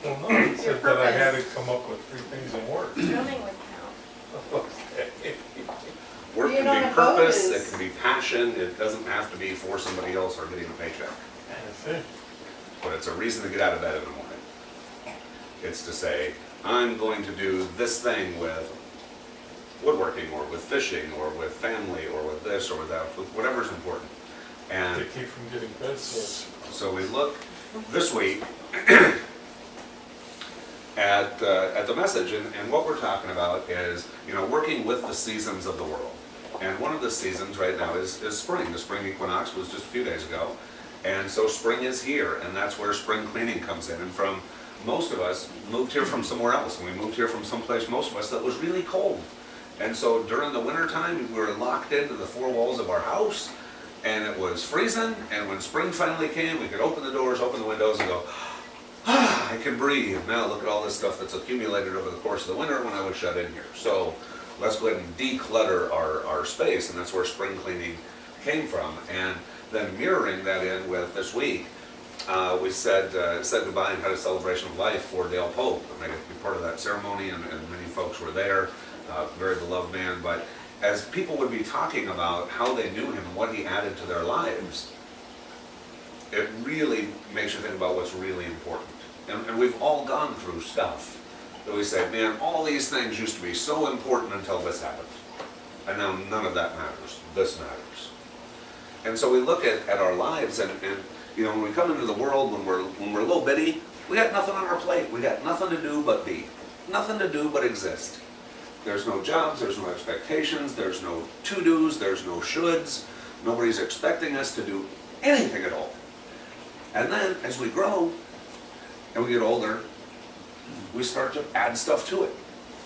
Well, no, it said that I had to come up with 3 things in work. Drumming would count. Okay. Work Being can on be a boat purpose, is- it can be passion, it doesn't have to be for somebody else or getting a paycheck. That's it. But it's a reason to get out of bed in the morning. It's to say, I'm going to do this thing with woodworking, or with fishing, or with family, or with this, or with that, with whatever's important. To And keep from getting bed sores. so we look this week at the message, and what we're talking about is, working with the seasons of the world. And one of the seasons right now is spring. The spring equinox was just a few days ago. And so spring is here, and that's where spring cleaning comes in. And from most of us moved here from somewhere else, and we moved here from someplace, most of us, that was really cold. And so during the winter time, we were locked into the 4 walls of our house, and it was freezing, and when spring finally came, we could open the doors, open the windows, and go, I can breathe. Now look at all this stuff that's accumulated over the course of the winter when I was shut in here. So let's go ahead and declutter our space, and that's where spring cleaning came from. And then mirroring that in with this week, we said goodbye and had a celebration of life for Dale Pope. I got to be part of that ceremony, and many folks were there. Very beloved man. But as people would be talking about how they knew him and what he added to their lives, it really makes you think about what's really important. And we've all gone through stuff that we say, man, all these things used to be so important until this happened. And now none of that matters. This matters. And so we look at our lives, and when we come into the world, when we're a little bitty, we got nothing on our plate. We got nothing to do but be. Nothing to do but exist. There's no jobs, there's no expectations, there's no to-dos, there's no shoulds. Nobody's expecting us to do anything at all. And then, as we grow, and we get older, we start to add stuff to it.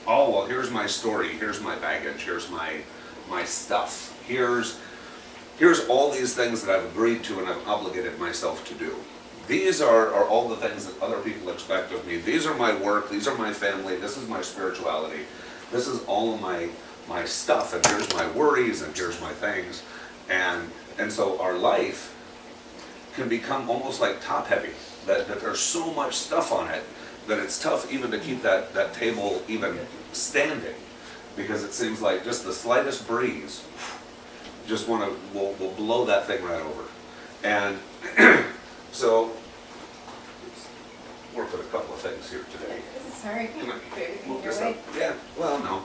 Oh, well, here's my story, here's my baggage, here's my stuff, here's all these things that I've agreed to and I've obligated myself to do. These are all the things that other people expect of me. These are my work, these are my family, this is my spirituality, this is all of my stuff, and here's my worries, and here's my things. And so our life can become almost like top heavy, that there's so much stuff on it that it's tough even to keep that table even standing, because it seems like just the slightest breeze just will blow that thing right over. And so let's work with a couple of things here today. Sorry. Can I Baby, can move you this wait? up? Yeah, well, no,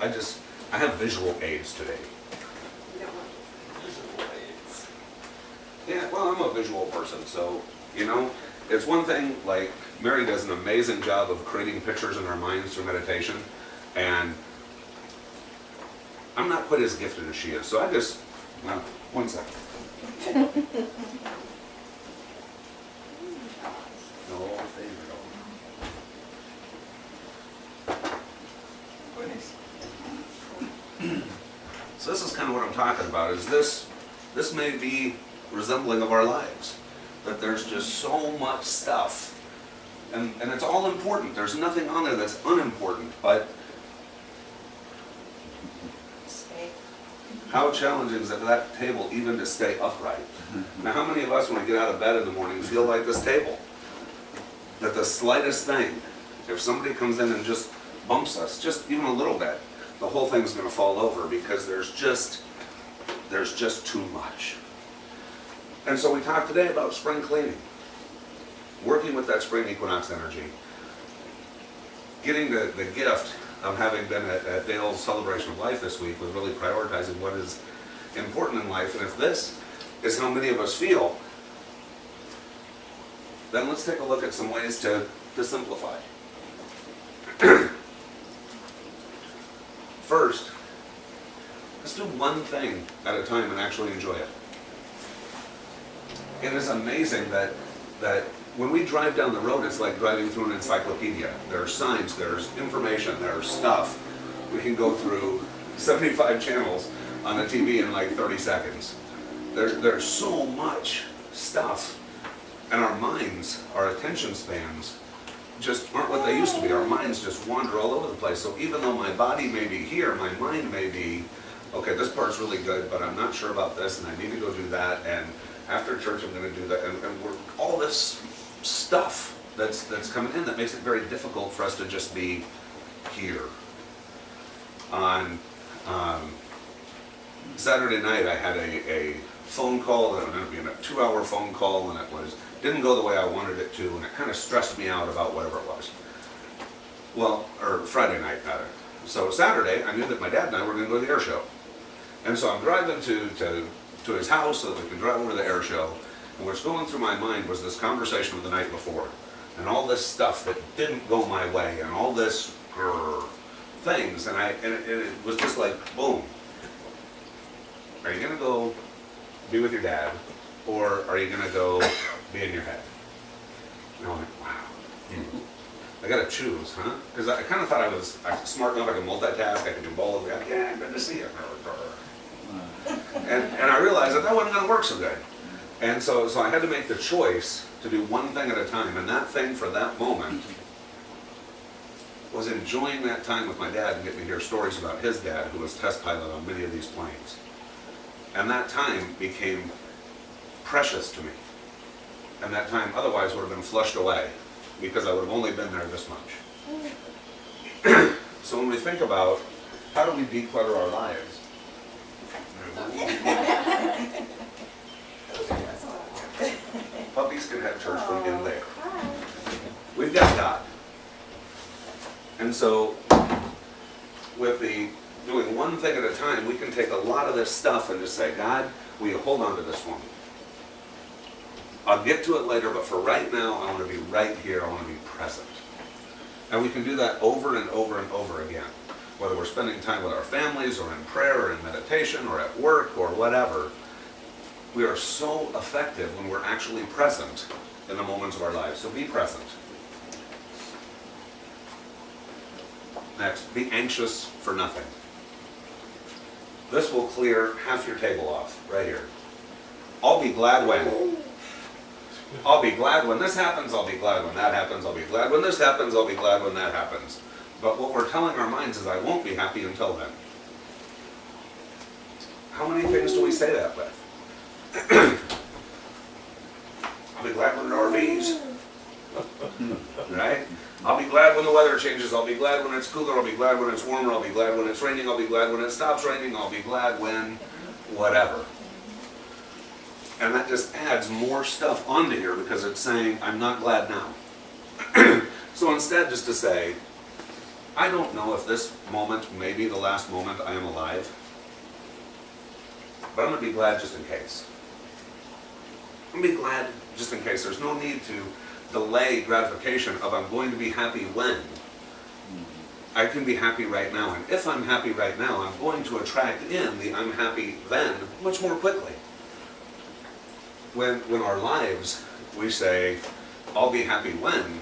I have visual aids today. You don't want Yeah, well, I'm a visual person, so, it's one thing, like, Mary does an amazing job of creating pictures in our minds through meditation, and I'm not quite as gifted as she is, so I just, well, one second. No, so this is kind of what I'm talking about, is this may be resembling of our lives, that there's just so much stuff, and it's all important. There's nothing on there that's unimportant, but stay. how challenging is it for that table even to stay upright? Now, how many of us, when we get out of bed in the morning, feel like this table? That the slightest thing, if somebody comes in and just bumps us, just even a little bit, the whole thing's going to fall over, because there's just too much. And so we talked today about spring cleaning, working with that spring equinox energy, getting the gift of having been at Dale's celebration of life this week, was really prioritizing what is important in life. And if this is how many of us feel, then let's take a look at some ways to simplify. First, let's do one thing at a time and actually enjoy it. It is amazing that when we drive down the road, it's like driving through an encyclopedia. There are signs, there's information, there's stuff. We can go through 75 channels on a TV in like 30 seconds. There's so much stuff. And our minds, our attention spans, just aren't what they used to be. Our minds just wander all over the place. So even though my body may be here, my mind may be, okay, this part's really good, but I'm not sure about this, and I need to go do that, and after church I'm going to do that, and we're all this stuff that's coming in that makes it very difficult for us to just be here. On Saturday night, I had a phone call that ended up being a 2-hour phone call, and didn't go the way I wanted it to, and it kind of stressed me out about whatever it was. Well, or Friday night, rather. So Saturday, I knew that my dad and I were going to go to the air show. And so I'm driving to his house so that we can drive over to the air show. And what's going through my mind was this conversation of the night before. And all this stuff that didn't go my way, and all this things. And it was just like, boom. Are you going to go be with your dad, or are you going to go be in your head? And I'm like, wow. I got to choose, huh? Because I kind of thought I was smart enough, I could multitask, I could do both. Yeah, good to see you. And I realized that wasn't going to work so good. And so I had to make the choice to do one thing at a time. And that thing for that moment was enjoying that time with my dad and getting to hear stories about his dad, who was test pilot on many of these planes. And that time became precious to me. And that time otherwise would have been flushed away, because I would have only been there this much. So when we think about how do we declutter our lives, puppies can have church from in there. We've got God. And so with the doing one thing at a time, we can take a lot of this stuff and just say, God, will you hold on to this for me? I'll get to it later, but for right now, I want to be right here. I want to be present. And we can do that over and over and over again. Whether we're spending time with our families, or in prayer, or in meditation, or at work, or whatever, we are so effective when we're actually present in the moments of our lives. So be present. Next, be anxious for nothing. This will clear half your table off, right here. I'll be glad when. I'll be glad when this happens, I'll be glad when that happens, I'll be glad when this happens, I'll be glad when that happens. But what we're telling our minds is, I won't be happy until then. How many things do we say that with? I'll be glad when there are RVs. Right? I'll be glad when the weather changes, I'll be glad when it's cooler, I'll be glad when it's warmer, I'll be glad when it's raining, I'll be glad when it stops raining, I'll be glad when whatever. And that just adds more stuff onto here, because it's saying, I'm not glad now. So instead, just to say, I don't know if this moment may be the last moment I am alive, but I'm going to be glad just in case. I'm going to be glad just in case. There's no need to delay gratification of I'm going to be happy when. I can be happy right now. And if I'm happy right now, I'm going to attract in the I'm happy then much more quickly. When our lives, we say, I'll be happy when,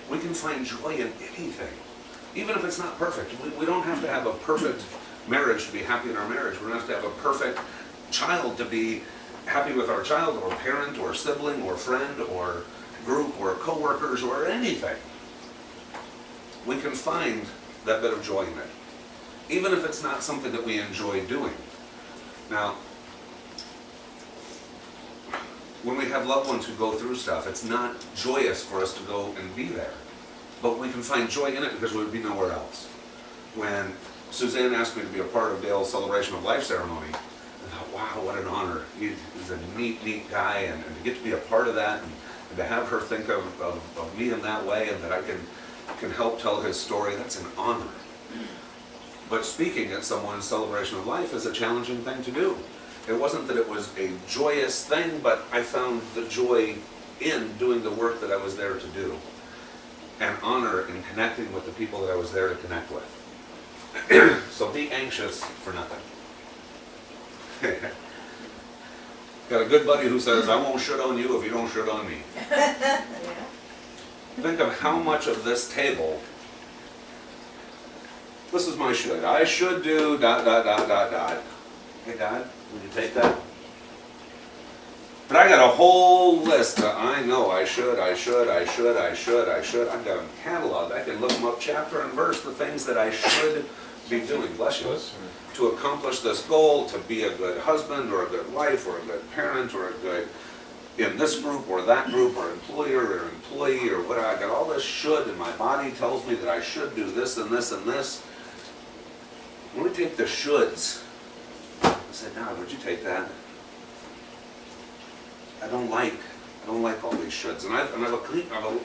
we can find joy in anything. Even if it's not perfect. We don't have to have a perfect marriage to be happy in our marriage. We don't have to have a perfect child to be happy with our child, or parent, or sibling, or friend, or group, or co-workers, or anything. We can find that bit of joy in it. Even if it's not something that we enjoy doing. Now, when we have loved ones who go through stuff, it's not joyous for us to go and be there. But we can find joy in it because we would be nowhere else. When Suzanne asked me to be a part of Dale's celebration of life ceremony, I thought, wow, what an honor. He's a neat, neat guy, and to get to be a part of that, and to have her think of me in that way, and that I can help tell his story, that's an honor. But speaking at someone's celebration of life is a challenging thing to do. It wasn't that it was a joyous thing, but I found the joy in doing the work that I was there to do, and honor in connecting with the people that I was there to connect with. So be anxious for nothing. Got a good buddy who says, I won't shit on you if you don't shit on me. Yeah. Think of how much of this table, this is my should. I should do ... Hey, Dad, would you take that? But I got a whole list of, I know I should. I've got them cataloged. I can look them up chapter and verse, the things that I should be doing. Bless you. To accomplish this goal, to be a good husband, or a good wife, or a good parent, or a good in this group or that group or employer or employee or what, I got all this should and my body tells me that I should do this and this and this. When we take the shoulds, I said, God, would you take that? I don't like all these shoulds, and I've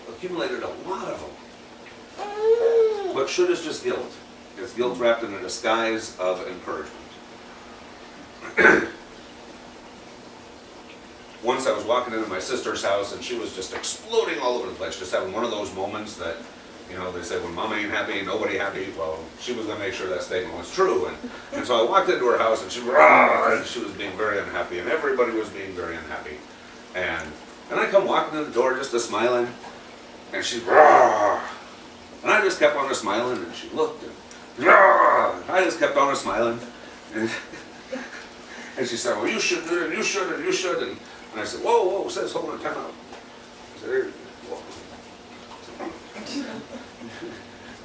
accumulated a lot of them. But should is just guilt. It's guilt wrapped in a disguise of encouragement. Once I was walking into my sister's house and she was just exploding all over the place, just having one of those moments that, you know, they say when mom ain't happy, nobody happy. Well, she was going to make sure that statement was true. And so I walked into her house and she was being very unhappy and everybody was being very unhappy. And I come walking in the door just a smiling and she's and I just kept on smiling and she looked and I just kept on smiling and she said, well, you should do it, you should, and you should. And I said, whoa, sis, hold on, time out. I said,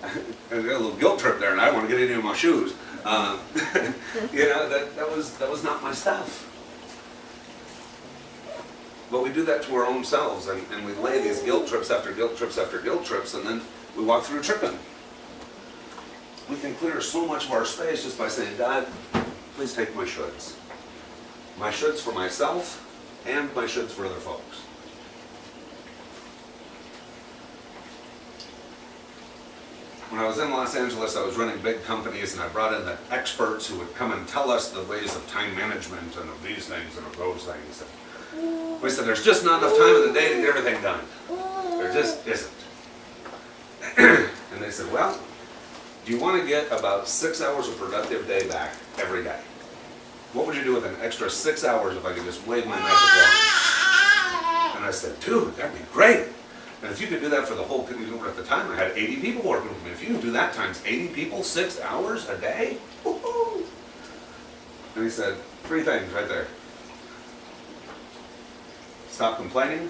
I got a little guilt trip there, and I don't want to get any of my shoes. You know, that was not my stuff. But we do that to our own selves, and we lay these guilt trips after guilt trips after guilt trips, and then we walk through tripping. We can clear so much of our space just by saying, God, please take my shoulds. My shoulds for myself, and my shoulds for other folks. When I was in Los Angeles, I was running big companies, and I brought in the experts who would come and tell us the ways of time management and of these things and of those things. And we said, there's just not enough time in the day to get everything done. There just isn't. And they said, well, do you want to get about 6 hours of productive day back every day? What would you do with an extra 6 hours if I could just wave my magic wand? And I said, dude, that'd be great. And if you could do that for the whole, at the time I had 80 people working with me. If you can do that times 80 people, 6 hours a day, woohoo! And he said, 3 things right there. Stop complaining,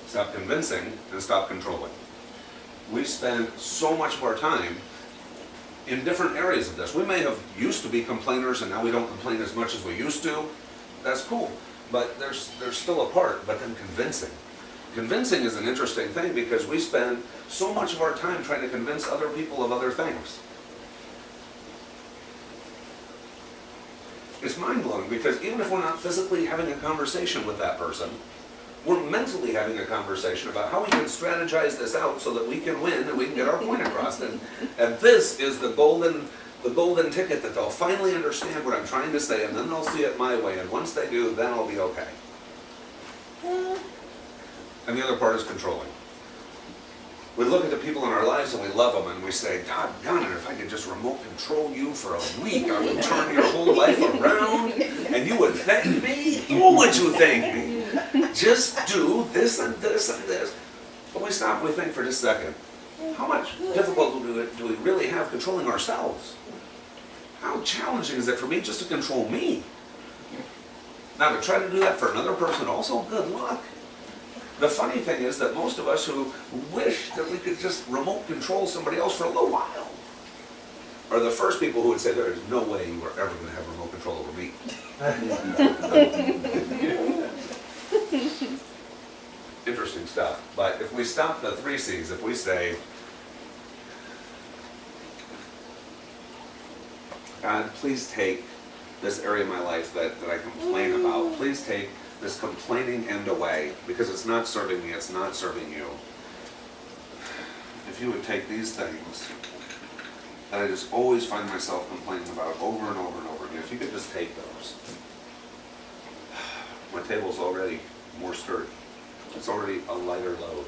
stop convincing, and stop controlling. We spend so much of our time in different areas of this. We may have used to be complainers and now we don't complain as much as we used to. That's cool. But there's still a part, but then convincing. Convincing is an interesting thing because we spend so much of our time trying to convince other people of other things. It's mind-blowing because even if we're not physically having a conversation with that person, we're mentally having a conversation about how we can strategize this out so that we can win and we can get our point across. And this is the golden ticket that they'll finally understand what I'm trying to say, and then they'll see it my way. And once they do, then I'll be okay. And the other part is controlling. We look at the people in our lives and we love them and we say, doggone it, if I could just remote control you for a week, I would turn your whole life around and you would thank me. Who would you thank me? Just do this and this and this. But we stop and we think for just a second. How much difficulty do we really have controlling ourselves? How challenging is it for me just to control me? Now to try to do that for another person also, good luck. The funny thing is that most of us who wish that we could just remote control somebody else for a little while are the first people who would say, there is no way you are ever going to have remote control over me. Interesting stuff. But if we stop the 3 C's, if we say, God, please take this area of my life that I complain about. Please take this complaining end away, because it's not serving me, it's not serving you. If you would take these things that I just always find myself complaining about over and over and over again, if you could just take those, my table's already more sturdy. It's already a lighter load.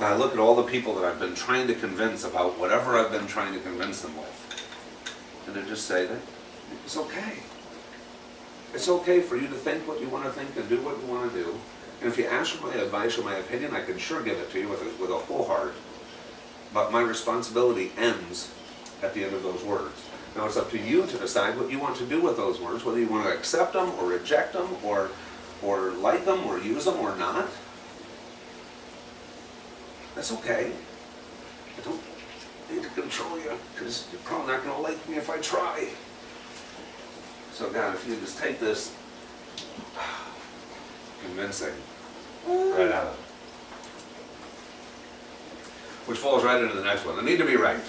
Now I look at all the people that I've been trying to convince about whatever I've been trying to convince them with, and I just say that it's okay. It's okay for you to think what you want to think and do what you want to do. And if you ask for my advice or my opinion, I can sure give it to you with a whole heart. But my responsibility ends at the end of those words. Now it's up to you to decide what you want to do with those words, whether you want to accept them or reject them or like them or use them or not. That's okay. I don't need to control you because you're probably not going to like me if I try. So God, if you just take this, convincing right out of it. Which falls right into the next one. The need to be right.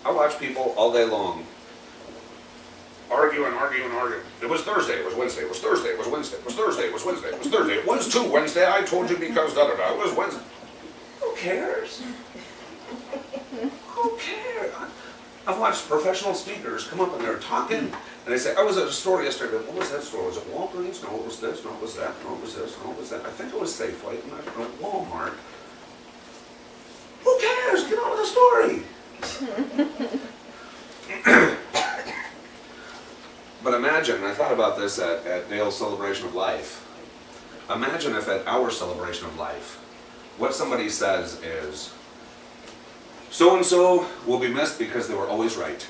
I watch people all day long argue and argue and argue. It was Thursday, it was Wednesday, it was Thursday, it was Wednesday, it was Thursday, it was Wednesday, it was Thursday, it was too Wednesday, I told you because da-da-da, it was Wednesday. Who cares? Who cares? I've watched professional speakers come up and they're talking, and they say, I was at a store yesterday, what was that store? Was it Walgreens? No, it was this, no, it was that, no, it was this, no, it was that. I think it was Safeway, and I don't know, Walmart. Who cares? Get on with the story. But imagine, I thought about this at Dale's celebration of life. Imagine if at our celebration of life, what somebody says is, so-and-so will be missed because they were always right.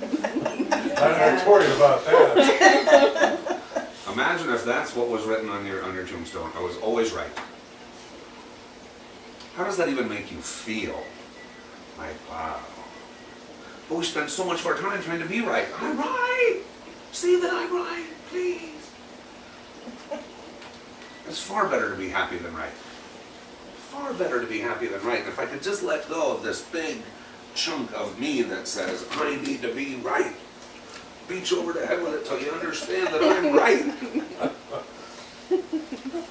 I told you about that. Imagine if that's what was written on your tombstone. I was always right. How does that even make you feel? Like, wow. But we spend so much of our time trying to be right. I'm right. See that I'm right, please. It's far better to be happy than right. Far better to be happy than right. And if I could just let go of this big chunk of me that says, I need to be right. Beat you over the head with it till you understand that I'm right.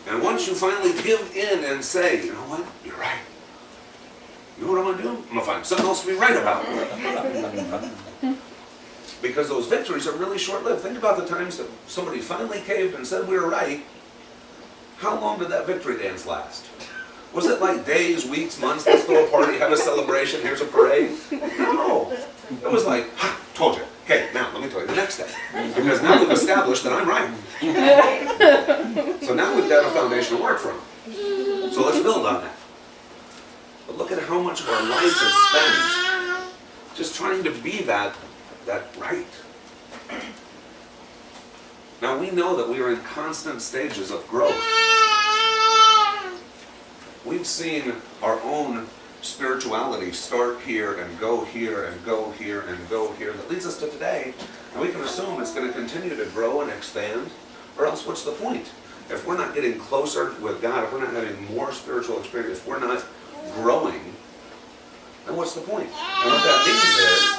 And once you finally give in and say, you know what, you're right. You know what I'm going to do? I'm going to find something else to be right about. Because those victories are really short-lived. Think about the times that somebody finally caved and said we were right. How long did that victory dance last? Was it like days, weeks, months? Let's throw a party, have a celebration, here's a parade? No. It was like, ha, told you. Okay, now let me tell you the next day. Because now we've established that I'm right. So now we've got a foundation to work from. So let's build on that. But look at how much of our life is spent just trying to be that right. Now we know that we are in constant stages of growth. We've seen our own spirituality start here and go here and go here and go here. That leads us to today. And we can assume it's going to continue to grow and expand. Or else what's the point? If we're not getting closer with God, if we're not having more spiritual experience, if we're not growing, then what's the point? And what that means is,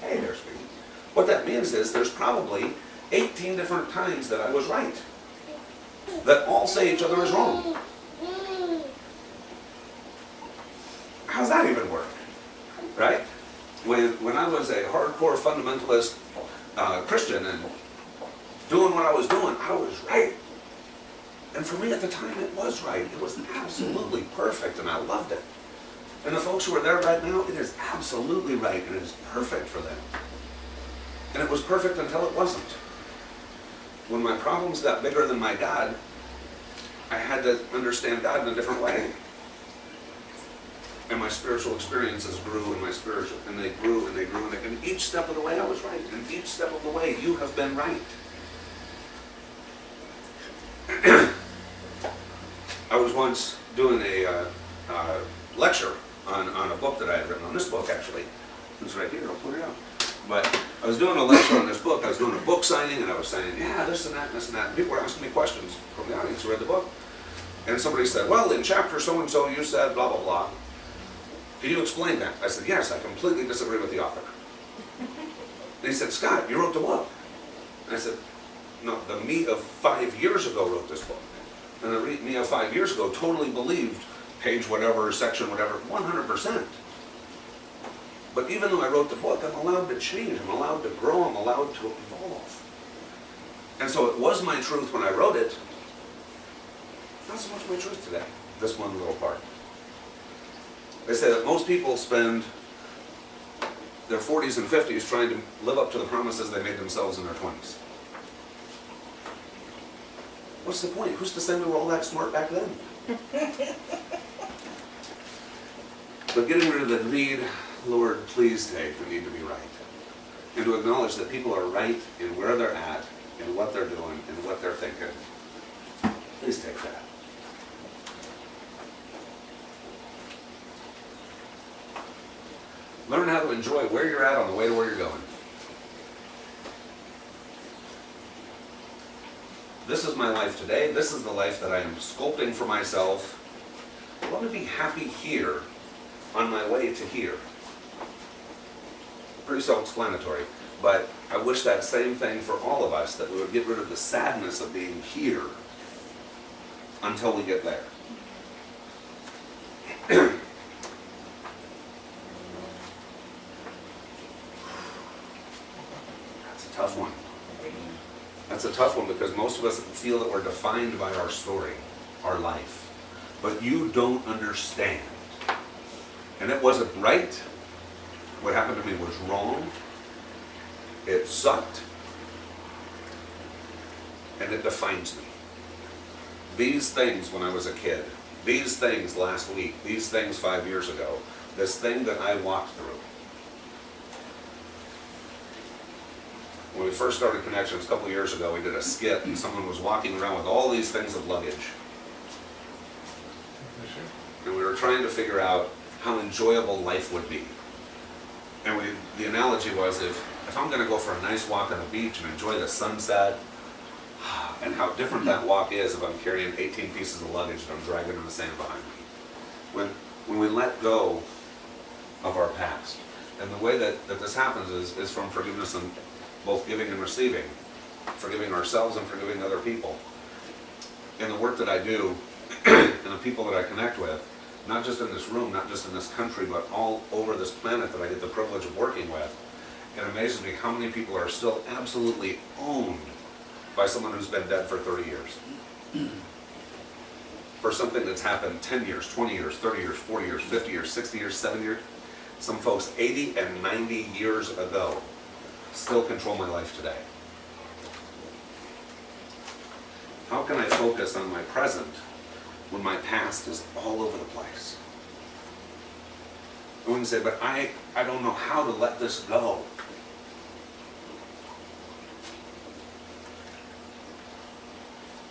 hey there, sweetie. What that means is there's probably 18 different times that I was right. That all say each other is wrong. How's that even work? Right? When I was a hardcore fundamentalist Christian and doing what I was doing, I was right. And for me at the time, it was right. It was absolutely perfect, and I loved it. And the folks who are there right now, it is absolutely right, and it is perfect for them. And it was perfect until it wasn't. When my problems got bigger than my God, I had to understand God in a different way. And my spiritual experiences grew, and they grew, and they grew, and each step of the way I was right. And each step of the way you have been right. I was once doing a lecture on a book that I had written, on this book actually. It's right here, I'll put it out. But I was doing a lecture on this book. I was doing a book signing, and I was saying, yeah, this and that, and this and that. And people were asking me questions from the audience who read the book. And somebody said, well, in chapter so-and-so you said blah, blah, blah. Can you explain that? I said, yes, I completely disagree with the author. And he said, Scott, you wrote the book. And I said, no, the me of 5 years ago wrote this book. And the me of 5 years ago totally believed page whatever, section whatever, 100%. But even though I wrote the book, I'm allowed to change, I'm allowed to grow, I'm allowed to evolve. And so it was my truth when I wrote it, not so much my truth today, this one little part. They say that most people spend their 40s and 50s trying to live up to the promises they made themselves in their 20s. What's the point? Who's to say we were all that smart back then? But getting rid of the need, Lord, please take the need to be right. And to acknowledge that people are right in where they're at, in what they're doing, and what they're thinking. Please take that. Learn how to enjoy where you're at on the way to where you're going. this is my life today, this is the life that I am sculpting for myself. I want to be happy here on my way to here. Pretty self-explanatory, but I wish that same thing for all of us, that we would get rid of the sadness of being here until we get there. That's a tough one. That's a tough one because most of us feel that we're defined by our story, our life. But you don't understand. And it wasn't right. What happened to me was wrong. It sucked. And it defines me. These things when I was a kid, these things last week, these things 5 years ago, this thing that I walked through. When we first started Connections a couple years ago, we did a skit and someone was walking around with all these things of luggage. And we were trying to figure out how enjoyable life would be. And the analogy was if I'm going to go for a nice walk on the beach and enjoy the sunset, and how different that walk is if I'm carrying 18 pieces of luggage that I'm dragging in the sand behind me. When we let go of our past, and the way that this happens is from forgiveness and both giving and receiving, forgiving ourselves and forgiving other people. In the work that I do, and the people that I connect with, not just in this room, not just in this country, but all over this planet that I get the privilege of working with, it amazes me how many people are still absolutely owned by someone who's been dead for 30 years. For something that's happened 10 years, 20 years, 30 years, 40 years, 50 years, 60 years, 70 years. Some folks 80 and 90 years ago still control my life today. How can I focus on my present when my past is all over the place? And we can say, but I don't know how to let this go.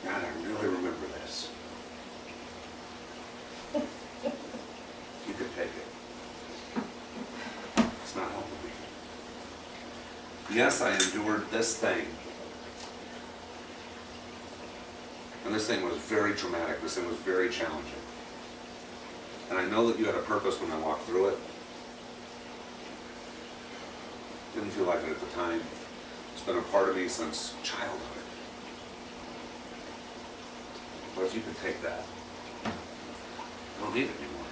God, I really remember this. You could take it. It's not helping me. Yes, I endured this thing. And this thing was very traumatic. This thing was very challenging. And I know that you had a purpose when I walked through it. Didn't feel like it at the time. It's been a part of me since childhood. But if you could take that, I don't need it anymore.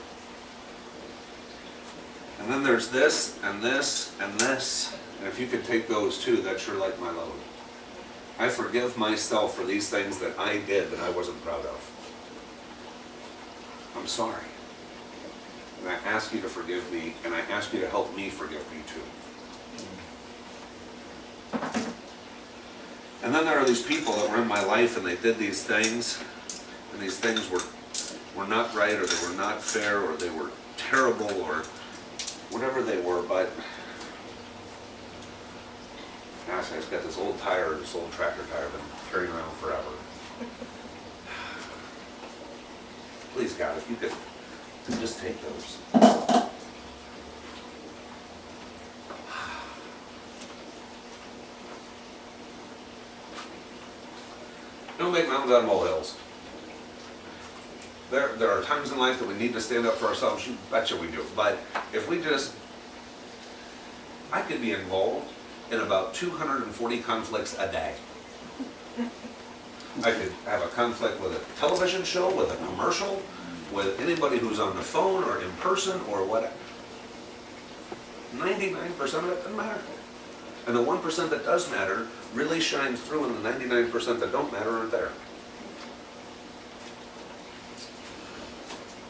And then there's this, and this, and this. And if you could take those too, that sure light my load. I forgive myself for these things that I did that I wasn't proud of. I'm sorry. And I ask you to forgive me, and I ask you to help me forgive me too. And then there are these people that were in my life and they did these things, and these things were not right, or they were not fair, or they were terrible, or whatever they were, but gosh, I just got this old tire, this old tractor tire I've been carrying around forever. Please, God, if you could just take those. Don't make mountains out of molehills. There are times in life that we need to stand up for ourselves. You betcha we do. But if we just, I could be involved in about 240 conflicts a day. I could have a conflict with a television show, with a commercial, with anybody who's on the phone or in person or whatever. 99% of it doesn't matter. And the 1% that does matter really shines through, and the 99% that don't matter aren't there.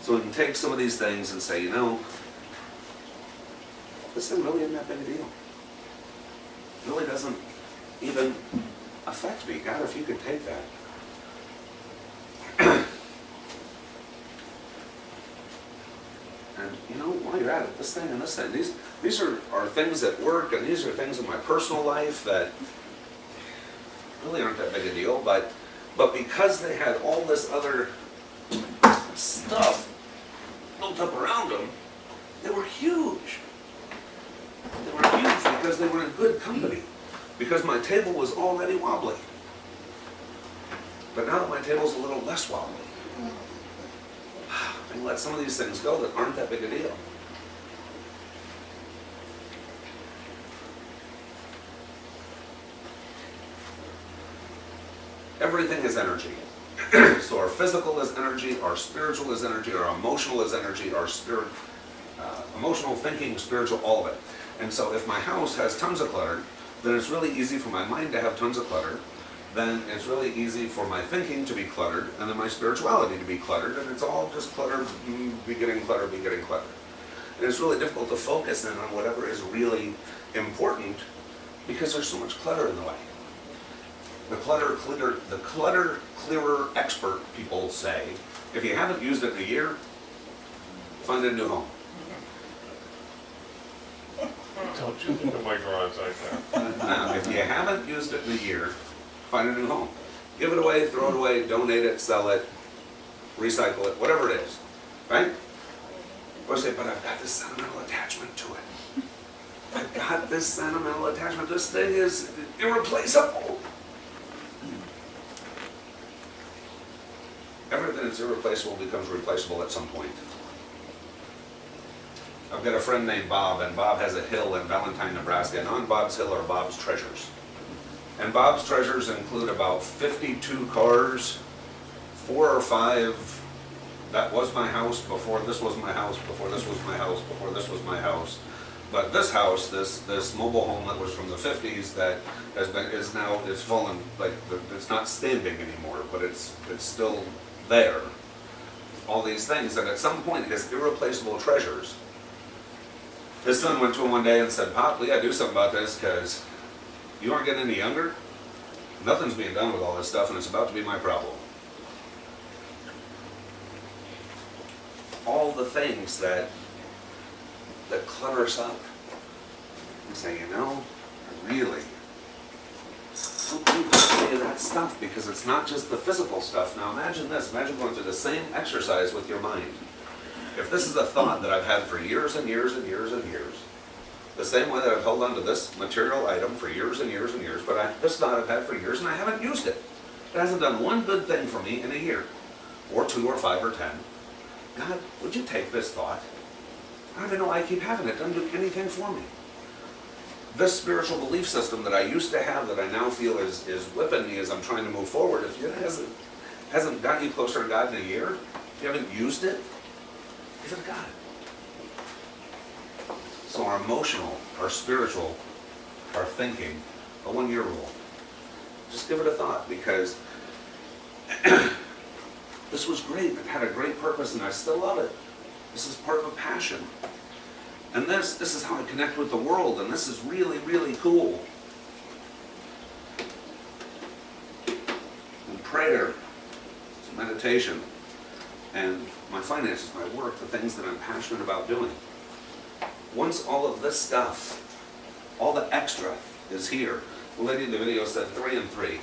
So we can take some of these things and say, you know, this thing really isn't that big a deal. It really doesn't even affect me. God, if you could take that. And you know, while you're at it, this thing and this thing, these are things at work, and these are things in my personal life that really aren't that big a deal, but because they had all this other stuff built up around them, they were huge. They were huge because they were in good company, because my table was already wobbly. But now that my table's a little less wobbly, I can let some of these things go that aren't that big a deal. Everything is energy. So our physical is energy, our spiritual is energy, our emotional is energy, our emotional thinking, spiritual, all of it. And so if my house has tons of clutter, then it's really easy for my mind to have tons of clutter. Then it's really easy for my thinking to be cluttered, and then my spirituality to be cluttered, and it's all just clutter, begetting clutter, begetting clutter. And it's really difficult to focus in on whatever is really important because there's so much clutter in the way. The clutter clearer expert people say, if you haven't used it in a year, find a new home. Don't you look at my garage like that. Now, if you haven't used it in a year, find a new home. Give it away, throw it away, donate it, sell it, recycle it, whatever it is, right? Or say, but I've got this sentimental attachment to it. I've got this sentimental attachment. This thing is irreplaceable. Everything that's irreplaceable becomes replaceable at some point. I've got a friend named Bob, and Bob has a hill in Valentine, Nebraska, and on Bob's hill are Bob's treasures. And Bob's treasures include about 52 cars, 4 or 5, that was my house, before this was my house, before this was my house, before this was my house. But this house, this mobile home that was from the 50s that is now fallen, like it's not standing anymore, but it's still there. All these things, and at some point his irreplaceable treasures. His son went to him one day and said, "Pop, we gotta do something about this because you aren't getting any younger. Nothing's being done with all this stuff, and it's about to be my problem." All the things that clutter us up. And say, really, don't do any of that stuff because it's not just the physical stuff. Now imagine this, imagine going through the same exercise with your mind. If this is a thought that I've had for years and years and years and years, the same way that I've held on to this material item for years and years and years, but this thought I've had for years and I haven't used it. It hasn't done one good thing for me in a year, or 2 or 5 or 10. God, would you take this thought? I don't even know why I keep having it. It doesn't do anything for me. This spiritual belief system that I used to have that I now feel is whipping me as I'm trying to move forward, if it hasn't gotten you closer to God in a year, if you haven't used it, give it to God. So our emotional, our spiritual, our thinking, a 1-year rule. Just give it a thought because this was great. It had a great purpose and I still love it. This is part of a passion. And this is how I connect with the world, and this is really, really cool. And prayer, meditation, and my finances, my work, the things that I'm passionate about doing. Once all of this stuff, all the extra is here. The lady in the video said 3 and 3.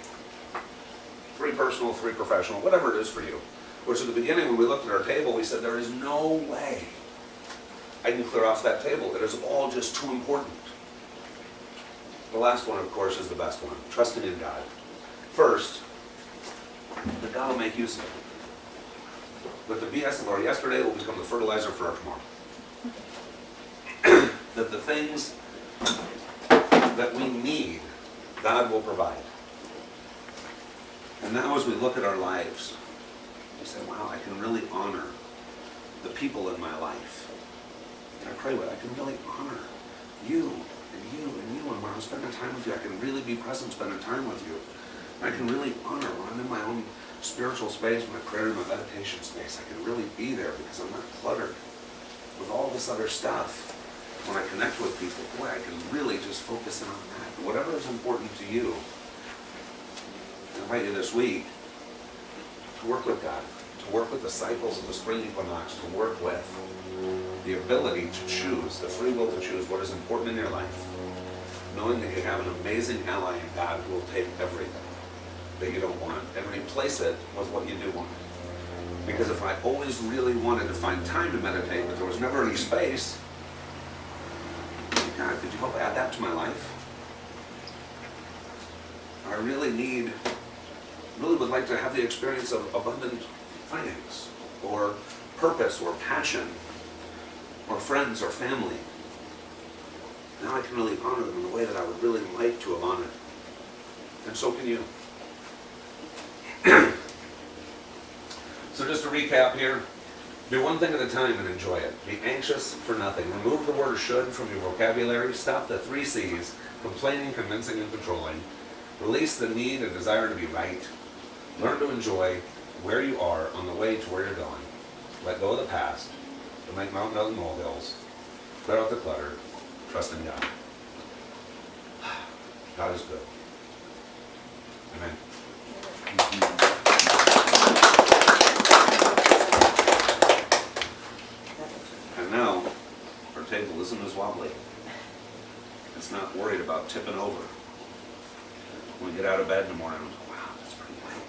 3 personal, 3 professional, whatever it is for you. Which at the beginning when we looked at our table, we said there is no way I can clear off that table. It is all just too important. The last one, of course, is the best one. Trusting in God. First, that God will make use of it. But the BS of our yesterday will become the fertilizer for our tomorrow. That the things that we need, God will provide. And now as we look at our lives, we say, wow, I can really honor the people in my life. And I pray with, I can really honor you and you and you. And when I'm spending time with you, I can really be present spending time with you. And I can really honor when I'm in my own spiritual space, my prayer and my meditation space. I can really be there because I'm not cluttered with all this other stuff. When I connect with people, boy, I can really just focus in on that. Whatever is important to you, I invite you this week to work with God, to work with the cycles of the spring equinox, to work with the ability to choose, the free will to choose what is important in your life, knowing that you have an amazing ally in God who will take everything that you don't want and replace it with what you do want. Because if I always really wanted to find time to meditate, but there was never any space, God, could you help add that to my life? I really need really would like to have the experience of abundant finance, or purpose, or passion, or friends, or family. Now I can really honor them in the way that I would really like to have honored. And so can you. So just to recap here, do one thing at a time and enjoy it. Be anxious for nothing. Remove the word should from your vocabulary. Stop the 3 C's, complaining, convincing, and controlling. Release the need and desire to be right. Learn to enjoy where you are on the way to where you're going. Let go of the past. Don't make mountains out of molehills. Clear out the clutter. Trust in God. God is good. Amen. And now, our table isn't as wobbly. It's not worried about tipping over. When we get out of bed in the morning, I'm like, wow, that's pretty light.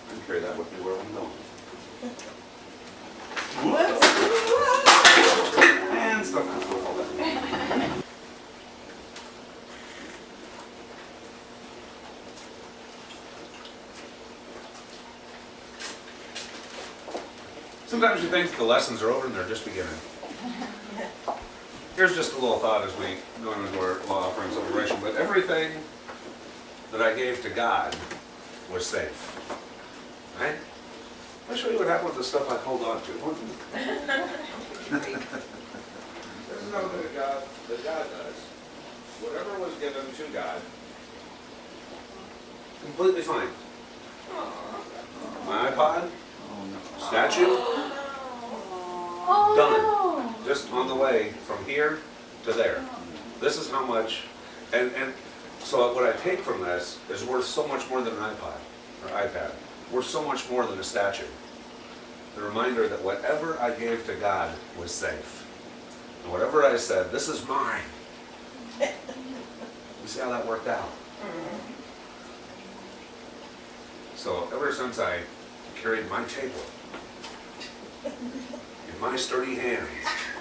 I can carry that with me where I'm going. And stuff comes with all that. Sometimes you think the lessons are over and they're just beginning. Here's just a little thought as we go into our law offering celebration, but everything that I gave to God was safe. Right? I'll show you what happened with the stuff I hold on to. This is something that God does. Whatever was given to God, completely fine. My iPod, statue, done. Just on the way from here to there. This is how much, and so what I take from this is worth so much more than an iPod or iPad. Worth so much more than a statue. The reminder that whatever I gave to God was safe. And whatever I said, this is mine. You see how that worked out? So ever since I carried my table in my sturdy hands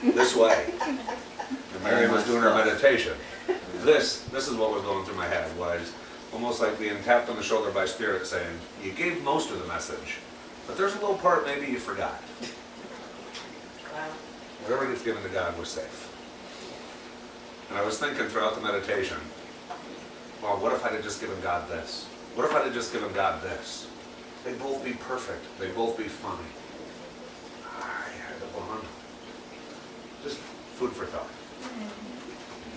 this way, and Mary was doing her meditation, this is what was going through my head, was almost like being tapped on the shoulder by Spirit saying, you gave most of the message, but there's a little part maybe you forgot. Wow. Whatever gets given to God was safe. And I was thinking throughout the meditation, well, what if I had just given God this? What if I had just given God this? They'd both be perfect. They'd both be fine. I had to bond. Just food for thought.